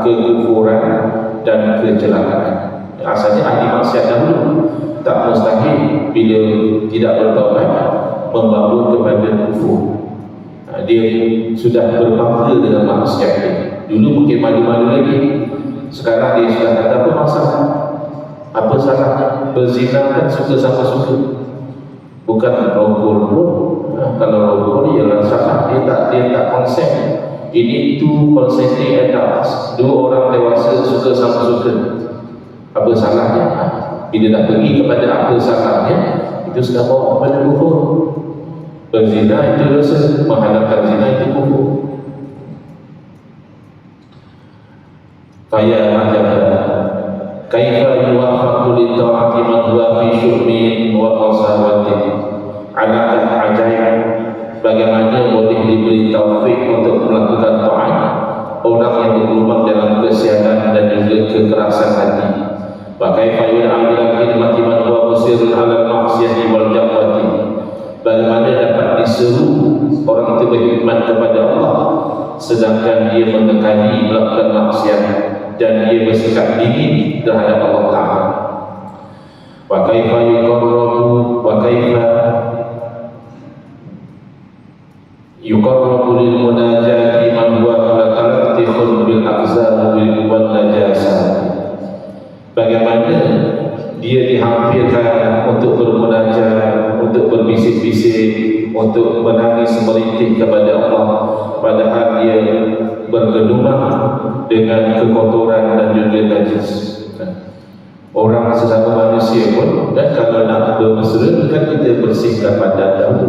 kekufuran dan kecelakaan. Asalnya ahli maksiat dahulu tak mustahil bila tidak bertaubat membawa kepada kufur. Dia sudah berbangga dengan maksiat dia. Dulu mungkin malu-malu lagi, sekarang dia sudah kata apa masalah, apa salahnya berzina, kan suka sama suka, bukan rokok pun. Kalau rokok ialah salah, dia tak konsep. Ini tu consenting adults, dua orang dewasa suka sama suka, apa salahnya? Bila nak pergi kepada apa salahnya, itu sudah bawa kepada kufur. Berzina itu dosa, menghalalkan zina itu kufur. Faya majaba kaifa yuwafaqu li ta'ati man huwa fi syu'min wa qasawatin. Alangkah ajaib bagaimana boleh diberi taufik untuk melakukan taat orang yang berlumang dalam kesianan dan juga kekerasan hati. Wa kaifa yu'amil khidmati man huwa musirun 'ala al-ma'siyati wal jahwati. Bagaimana dapat diseru orang itu berkhidmat kepada Allah sedangkan dia menekani melakukan maksiat dan dia bersikap dingin terhadap Allah Ta'ala. Wa kaifa yuqarrabu wa kaifa yuqarrabu lil munajati man huwa al-tikhul bil aqzam wal najasah. Bagaimana dia dihampirkan untuk bermunajat, untuk berbisik-bisik, untuk menangis merintih kepada Allah, padahal dia bergelumang dengan kekotoran dan juga najis. Orang sesama manusia pun, dan kalau nak bermesra kan kita bersihkan badan dahulu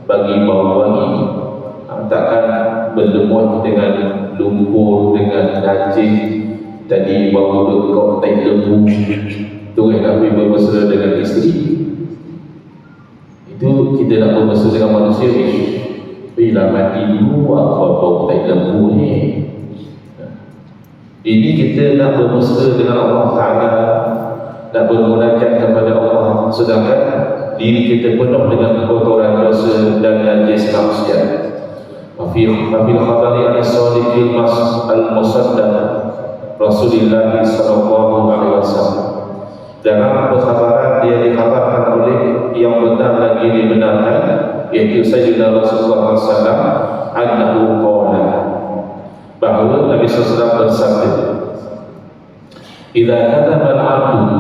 bagi bau wangi. Takkan berlemut dengan lumpur, dengan najis. Tadi bau dekok tai lembu tu nak bermesra dengan isteri, itu kita nak bermesra dengan manusia ni. Bila mati dulu apa bau tai lembu ni. Ini kita nak bermesra dengan Allah Ta'ala, nak bermunajat kepada Allah, sedangkan diri kita penuh dengan kotoran dosa dan najis maksiat. Fafil khabari al-sadiqil al-musaddaq Rasulullah sallallahu alaihi wasallam. Dalam perkhabaran dia dikhabarkan oleh yang benar lagi dibenarkan, iaitu Sayyidina Rasulullah SAW annahu qala, bahawa Nabi SAW bersabda, idza kadaba al-'abdu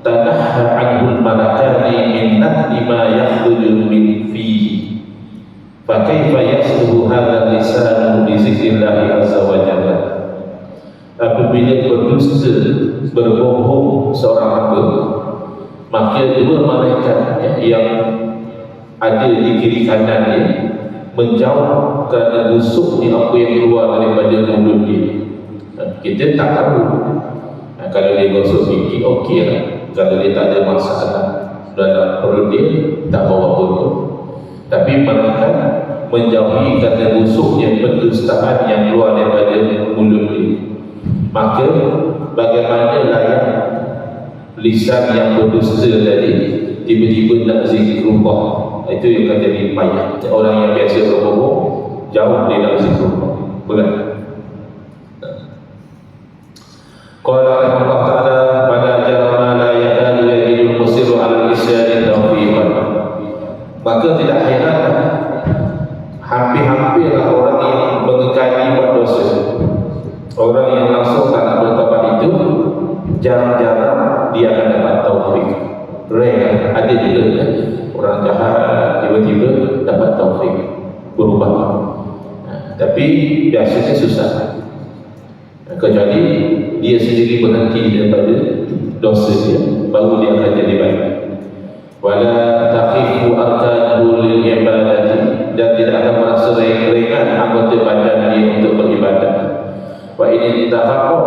tanahha 'anhu al-malakani min nahli ma yakhruju min fihi fa kaifa yasluhu hadha lisanu bi zikrillah azza wa jalla. Apabila berdusta, berbohong seorang hamba, maka dua malaikat yang ada di kiri kanan dia menjauh kerana busuknya apa yang keluar daripada mulut dia. Kita tak tahu. Kalau dia gosok gigi, okey lah. Kalau dia tak ada masalah dalam perut dia, tak bawa apa-apa. Tapi malaikat menjauhi kerana busuknya pendustaan yang keluar daripada mulut dia. Maka bagaimana layak lisan yang berdusta tadi tiba-tiba nak zikrullah, itu yang akan jadi payah. Orang yang biasa berbohong jauh dia nak zikrullah, berat. Qala Allah Ta'ala pada jarama la yakadu yajidul musiru ala lisyani tawfiqan. Maka tidak heran hampir-hampirlah orang yang mengekali buat dosa, orang yang langsung tak nak bertaubat itu jarang-jarang dia akan dapat taufik. Rare, ada juga orang jahat tiba-tiba dapat taufik berubah. Tapi biasanya susah, kecuali dia sendiri berhenti daripada dosa dia, baru dia akan jadi baik. Wala taqifu arkanahu lil ibadati, dan tidak akan merasa ringan anggota badan dia untuk beribadah. Wa in tahaqqaq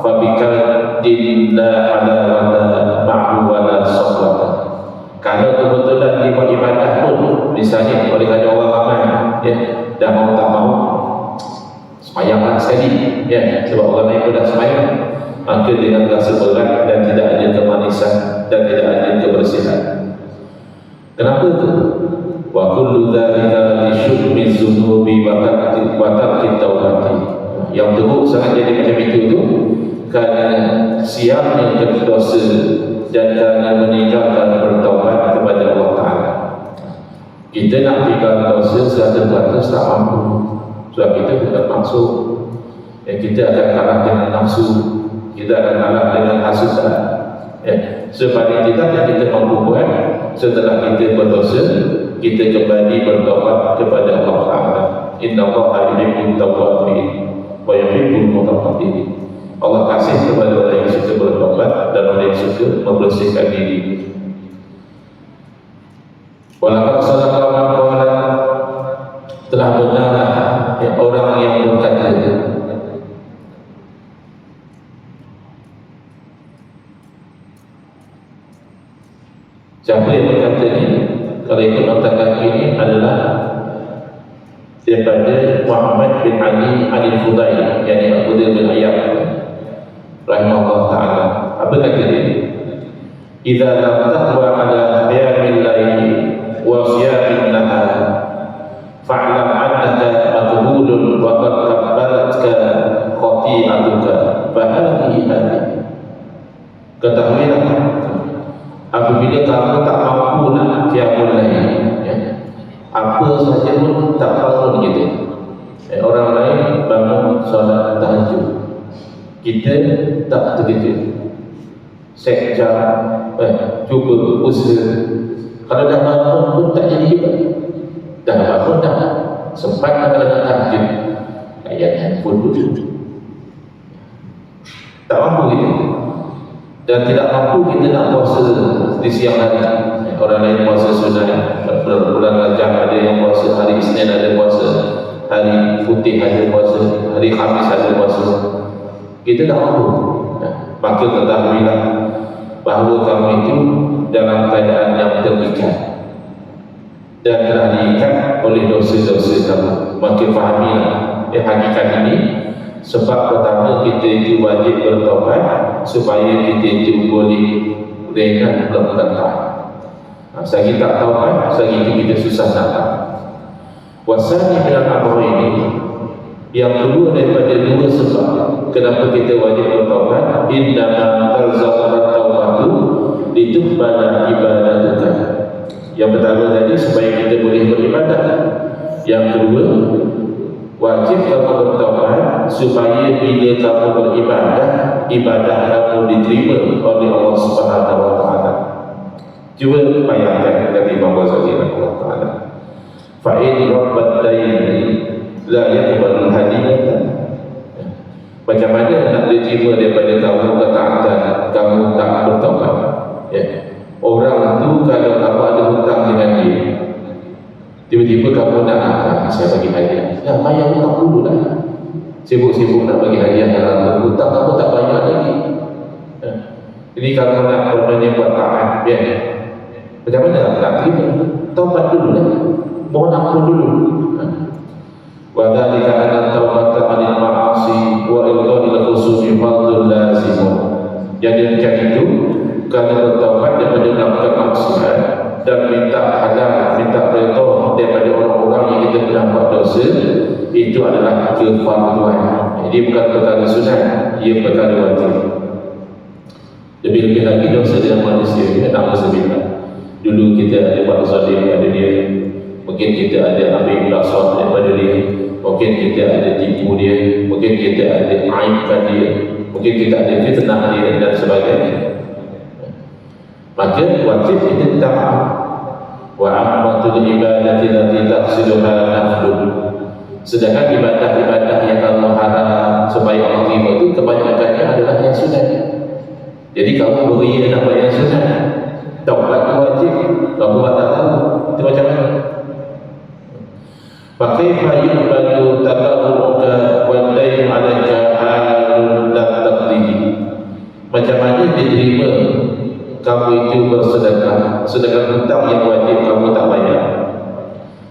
fa bikadin la ala wala ma'hu wala salata. Kalau kebetulan dia buat ibadah pun, misalnya oleh kerana orang ramai ya, dah mau tak mau semayanglah sekali ya, sebab orang lain pun dah semayang, maka dengan rasa berat dan tidak ada kemanisan dan tidak ada kebersihan. Kenapa itu? Wa kullu dzalika li syu'mi dzunubi wa tarki taubati. yang teruk sangat jadi macam itu tu kerana siapnya dosa dan kerana meninggalkan bertaubat kepada Allah Ta'ala. Kita nak tinggal dosa 100% tak mampu, sebab kita bukan maksud. Kita akan kalah dengan nafsu, kita akan kalah dengan hasad. Sepaling tidak yang kita mampu buat setelah kita berdosa, kita kembali bertaubat kepada Allah Ta'ala. Inna Allah yuhibbut tawwabin wa yuhibbul mutatahhirin. Allah kasih kepada orang yang suka bertaubat dan orang yang suka membersihkan diri. Walaqad sadaqallahu qawlan, telah benarlah orang yang berkata. Siapa yang berkata ini? Kalau ikut nota ini adalah daripada Muhammad bin Ali al-Fudail, yakni Al-Fudail bin Ayyab rahimahullah ta'ala. Apa kata dia? Idza lam taqwa ala qiyamil laili wa siyamil nahar fa'lam annaka maqbulun wa qad qabbalatka khati'atuka fa hadhihi hadhihi. Ketahuilah, apabila kamu tak mampu nak qiyamul lail, apa saja pun tak bangun kita. Orang lain bangun solat tahajud, kita tak terkejut. Set jam, cuba usaha. Kalau dah bangun pun tak jadi hebat. Dah bangun dah sempat nak tahajud, ayat handphone dulu. Tak mampu kita. Dan tidak mampu kita nak puasa di siang hari. Orang lain puasa sunnah, bulan Rajab ada yang puasa hari Isnin, ada puasa hari putih, ada puasa hari Khamis, ada puasa. Kita tak mampu. Maka ketahuilah bahawa kamu itu dalam keadaan yang terikat dan telah diikat oleh dosa-dosa kamu. Maka fahamilah hakikat ini. Sebab pertama, kita itu wajib bertaubat supaya kita itu boleh ringan melakukan taat. Selagi tak taubat, selagi itu kita susah nak taat. Wasani dengan amr ini, yang kedua daripada dua sebab kenapa kita wajib bertaubat, innama talzamu taubatu lituqbala ibadatuka. Yang pertama tadi supaya kita boleh beribadah. Yang kedua, wajib kamu bertaubat supaya bila kamu beribadah, ibadah kamu diterima oleh Allah Subhanahu wa Ta'ala. Cuba bayangkan kata Imam Ghazali Allah Ta'ala, fa in rabbat daini la yaqbalu hadiyatan. Macam mana nak diterima daripada kamu ketaatan kamu tak bertaubat? Orang tu kalau kamu ada hutang dengan dia, tiba-tiba kamu nak saya bagi hadiah, bayar hutang dulu lah. Sibuk-sibuk nak bagi hadiah dalam hutang, kamu tak bayar lagi. Jadi kalau nak kononnya buat taat, biar macam mana nak terima? Taubat dulu lah, mohon ampun dulu. Wa dzalika anna taubata 'anil ma'asi wa ilqa'il khusumi fardhun lazim. Jadi macam itu, kerana bertaubat daripada melakukan maksiat dan minta halal, minta redha daripada orang-orang yang kita pernah buat dosa, itu adalah kefarduan. Jadi bukan perkara sunat, ia perkara wajib. Lebih-lebih lagi dosa dengan manusia ini tak berbeza. Dulu kita ada buat zalim pada dia, mungkin kita ada ambil belasah daripada dia, mungkin kita ada tipu dia, mungkin kita ada aibkan dia, mungkin kita ada fitnah dia dan sebagainya. Maka wajib kita minta maaf. Wa ammatul ibadati allati taqsiduha naflun. Sedangkan ibadah-ibadah yang Allah harap supaya Allah terima itu kebanyakannya adalah yang sunat. Jadi kamu beria nak buat yang sunat, taubat wajib, kamu buat tak tahu, itu macam mana? Fa kaifa yuqbalu tabarruka wa dayn 'alaika halun la taqdihi. Macam mana diterima kamu itu bersedekah, sedekah hutang yang wajib kamu tak bayar?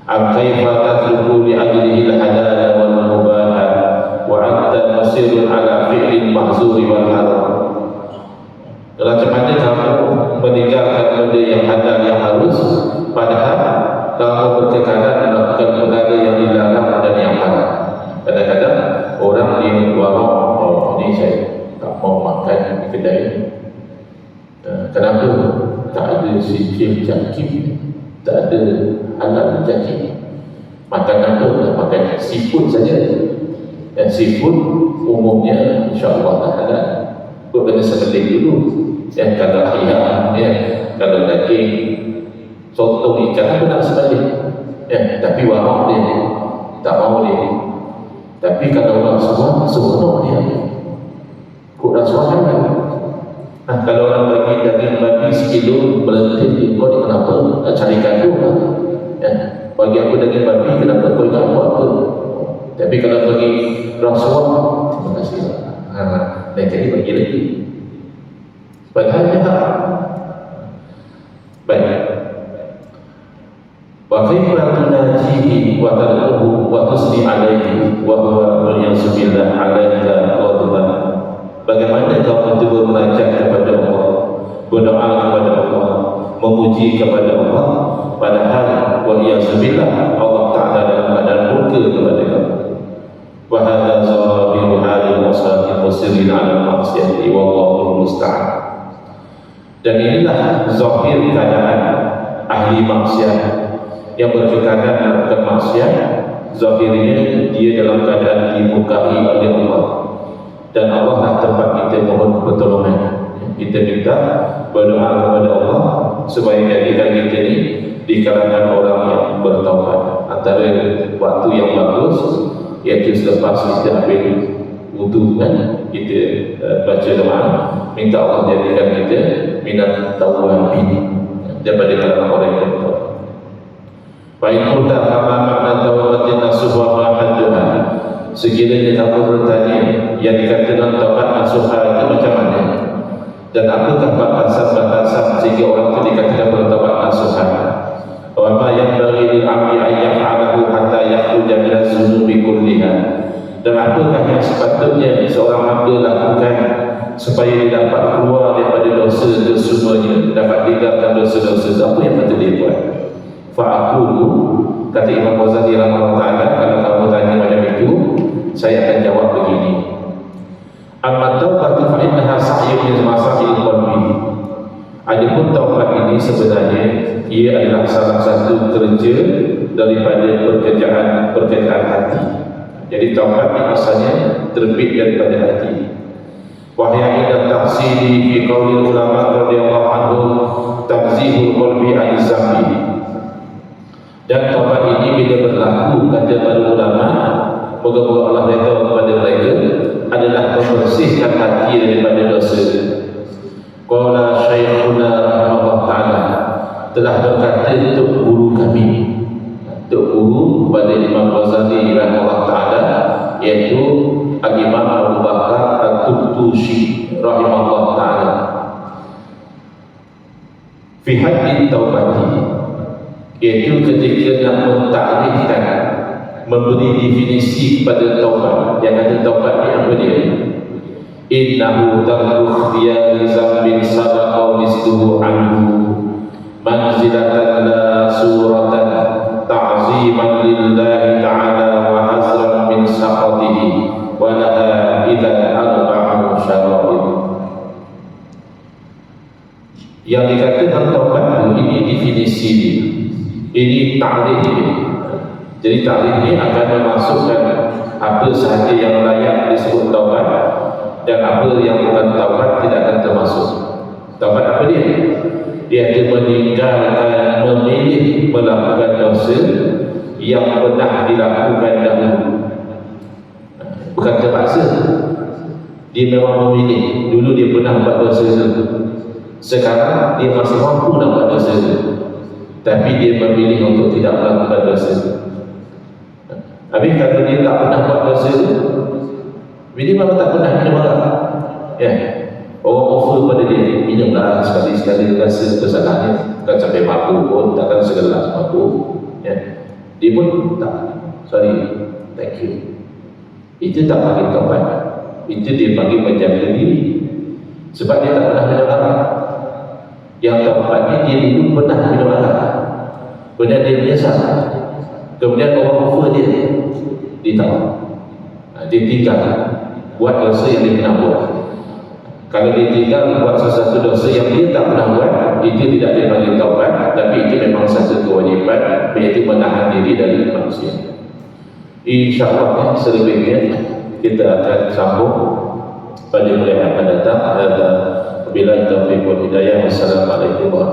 Am kaifa tatlubu li ajlihi al-halal wal mubah wa anta masirun ala fi'lin mahzuri wal haram. Macam mana kamu meninggalkan benda yang halal yang harus, padahal kamu berkekalan melakukan perkara yang dilarang dan yang haram. Kadang-kadang orang di warung, oh ini saya tak mau makan di kedai. Kenapa? Tak ada sijil jangkit, tak ada halal jangkit. Makan apa? Makan seafood saja. Dan seafood umumnya insya-Allah tak halal. Kena sembelih dulu. Dan kalau ayam, kalau daging, soto ikan pun nak sembelih. Tapi warung dia tak mau dia. Tapi kalau orang semua dia. Kok rasuah kan? Nah, kalau orang bagi daging babi sekilo berhenti, kau ni kenapa? Nak cari gaduh lah. Bagi aku daging babi, kenapa kau ingat apa? Tapi kalau bagi rasuah, terima kasih lah. Dan jadi bagi lagi. Padahal dia tak. Baik. Wa kaifa tunajihi wa tad'uhu wa tusni alaihi wa huwa waliyasubillah alaika ghadban. Bagaimana kau mencoba menajak kepada Allah, berdoa kepada Allah, memuji kepada Allah, padahal waliyasubillah Allah Ta'ala dalam keadaan murka kepada kamu. Wa hadza zahiru halil musakin musirin ala maksiyati wallahu musta'an. Dan inilah zahir keadaan ahli maksiat yang berkekalan melakukan maksiat. Zahirnya dia dalam keadaan dimukai oleh Allah, dan Allah lah tempat kita mohon pertolongan. Kita minta berdoa kepada Allah supaya jadikan kita ni di kalangan orang yang bertaubat. Antara waktu yang bagus iaitu selepas kita ambil wudu kan, kita baca doa minta Allah jadikan kita minat tawabin, daripada kalangan orang yang bertaubat. Baik pun tak kama makna tawabatin nasuha rahatuha. Sekiranya kamu bertanya yang dikatakan taubat nasuha itu macam mana, dan apakah batasan-batasan sehingga orang itu dikatakan bertaubat nasuha? Wa ma yanbaghi lil 'abdi an yaf'alahu hatta yakhruja min az-zunubi kulliha. Dan apakah yang sepatutnya seorang hamba lakukan supaya dia dapat keluar daripada dosa semuanya, dapat tinggalkan dosa-dosa? Apa yang patut dia buat? Fa'aqulu, kata Imam Ghazali rahimahullah ta'ala, kalau kamu tanya macam itu, saya akan jawab begini. Amma taubatu fa'innaha sa'yun min masa'il qalbi. Adapun taubat ini sebenarnya ia adalah salah satu kerja daripada pekerjaan hati. Jadi taubat ini asalnya terbit daripada hati. Wahya inda tahsili fi qauli ulama radhiyallahu anhum tanzihul qalbi an-zambi. Dan taubat ini bila berlaku, kata para ulama, moga-moga Allah redha kepada mereka, adalah membersihkan hati daripada dosa. Qala Syekhuna rahimahullah ta'ala, telah berkata untuk guru kami, untuk guru kepada Imam Ghazali rahimahullah ta'ala, iaitu Al-Imam Abu Bakar At-Tutushi rahimahullah ta'ala, fi haddin taubati, iaitu ketika nak mentarifkan, memberi definisi kepada taubat. Yang kata taubat ni apa dia? Innahu tarku ikhtiyari zambin sabaqa misluhu anhu manzilatan la suratan ta'ziman lillahi ta'ala wa hazran min saqatihi wa laha idan arba'u syara'id. Yang dikatakan taubat ini definisi dia, ini ta'rif ini. Jadi ta'rif ini akan memasukkan apa sahaja yang layak disebut taubat dan apa yang bukan taubat tidak akan termasuk. Taubat apa dia? Dia akan meninggalkan, memilih melakukan dosa yang pernah dilakukan dahulu. Bukan terpaksa. Dia memang memilih. Dulu dia pernah buat dosa itu, sekarang dia masih mampu nak buat dosa itu, tapi dia memilih untuk tidak melakukan dosa. Habis kalau dia tak pernah buat dosa itu, dia memang tak pernah minum arak. Orang offer pada dia, minumlah sekali-sekali, rasa kesalahannya, bukan sampai mabuk pun, takkan segelas mabuk. Dia pun tak, sorry, thank you. Itu tak panggil taubat. Itu dia panggil menjaga diri, sebab dia tak pernah minum arak. Yang taubatnya dia dulu pernah minum arak, kemudian dia menyesal, kemudian orang offer dia tahu. ditinggal buat dosa yang dia pernah buat. Kalau ditinggal buat sesuatu dosa yang dia tak pernah buat, itu tidak dipanggil taubat, tapi itu memang satu kewajiban, iaitu menahan diri dari manusia. InsyaAllah selebihnya kita akan sambung pada mulai akan datang. Bila taufiq wal hidayah. Wassalamualaikum warahmatullahi wabarakatuh.